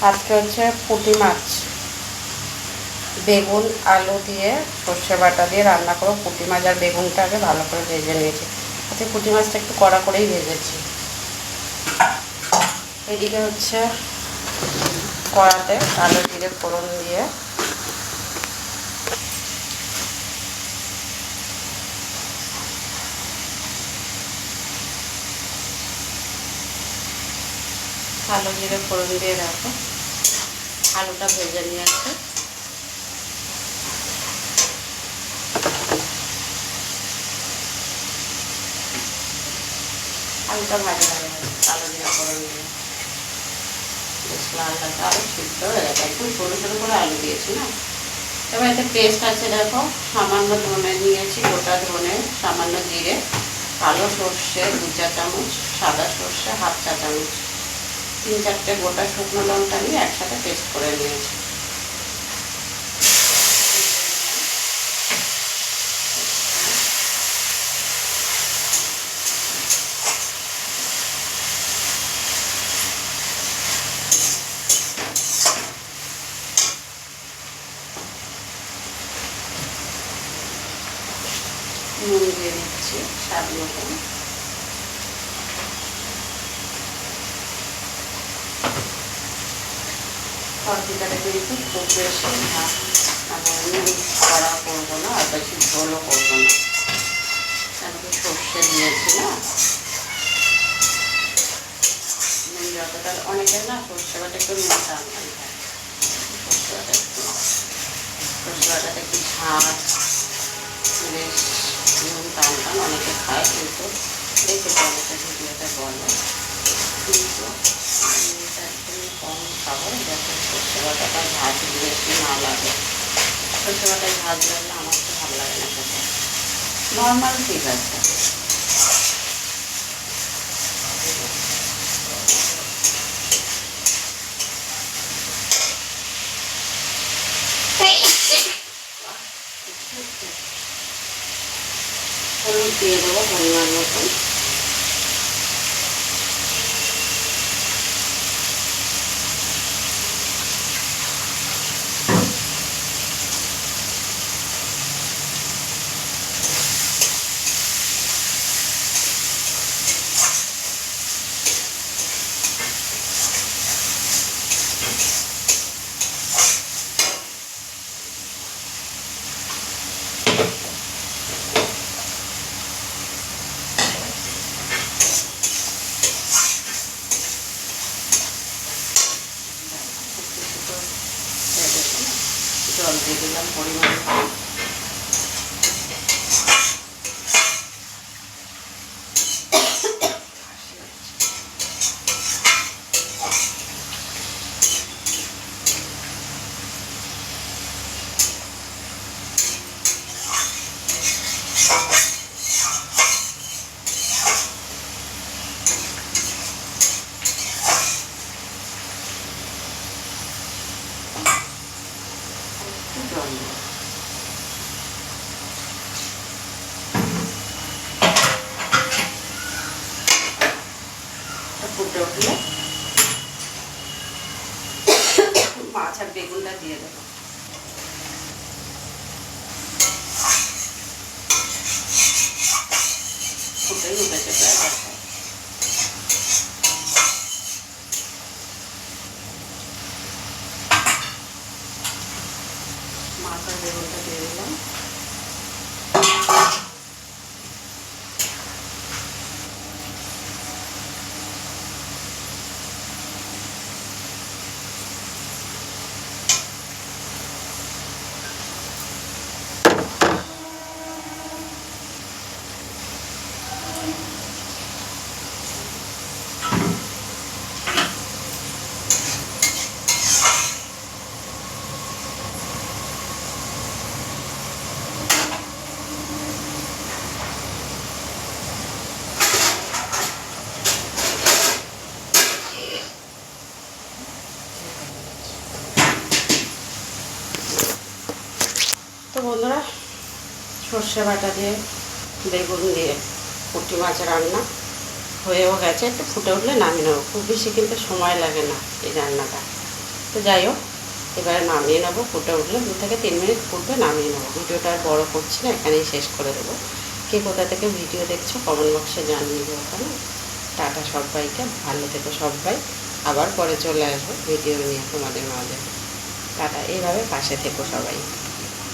আজকে হচ্ছে পুঁটি মাছ বেগুন আলু দিয়ে সর্ষে বাটা দিয়ে রান্না করো। পুঁটি মাছ আর বেগুনটা আগে ভালো করে ভেজে নিয়েছি। আজকে পুঁটি মাছটা একটু কড়া করেই ভেজেছি। এদিকে হচ্ছে কড়াতে আলু জিরে ফোড়ন দিয়ে রাখো, আলুটা ভেজে নিয়ে আসছে। আলুটা ভাজা হয়ে গেছে, আলু জিরে ফোড়ন দিয়ে বেশ লাল লাল আলু সিদ্ধ হয়ে গেছে। একটু সরু সরু করে আলু দিয়েছি না। এবার এতে পেস্ট আছে দেখো, সামান্য ধনে নিয়েছি, গোটা ধনে, সামান্য জিরে, কালো সর্ষে 2 চা চামচ, সাদা সর্ষে 1/2 চা চামচ, 3-4টে গোটা শুকনো লঙ্কা নিয়ে একসাথে পেস্ট করে নিয়েছি। নুন দিয়ে দিচ্ছি স্বাদ মতন। তরকারিটা কিন্তু খুব বেশি নুন কড়া করবো না, আর বেশি ঝোলও করবো না, কেন কি সর্ষে দিয়েছি না। নুন যতটা, অনেকে না সর্ষে বাটা একটু নুন টান খায়, সর্ষে বাটাতে একটু ঝাঁজ বেশ নুন টান অনেকে খায়, কিন্তু দেখেছি অনেকে ভিডিওতে বলে, কিন্তু একদমই কম খাবো যাতে সর্ষে বাটাটা ঝাঁজ বেশি না লাগে। সর্ষে বাটায় ঝাঁজ লাগলে আমার তো ভালো লাগে না খেতে, নর্মাল ঠিক আছে। হলুদ দিয়ে দেবো পরিমাণ মতন। জল দিয়ে দিলাম পরিমাণ মতো। ফুটে উঠলে মাছ আর বেগুনটা দিয়ে দেবো। ফুটেই উঠেছে প্রায়। মাছ আর বেগুনটা দিয়ে দিলাম। তো বন্ধুরা, সর্ষে বাটা দিয়ে বেগুন দিয়ে পুঁটি মাছ রান্না হয়েও গেছে, একটু ফুটে উঠলে নামিয়ে নেবো। খুব বেশি কিন্তু সময় লাগে না এই রান্নাটা। তো যাই হোক, এবারে নামিয়ে নেবো। ফুটে উঠলে 2 থেকে 3 মিনিট ফুটবে, নামিয়ে নেবো। ভিডিওটা আর বড়ো করছি না, এখানেই শেষ করে দেবো। কে কোথা থেকে ভিডিও দেখছো কমেন্ট বক্সে জানিয়ে দেবো। ওখানে টাটা সবাইকে, ভালো থেকো সবাই। আবার পরে চলে আসবো ভিডিও নিয়ে তোমাদের মাঝে। টাটা, এইভাবে পাশে থেকো সবাই।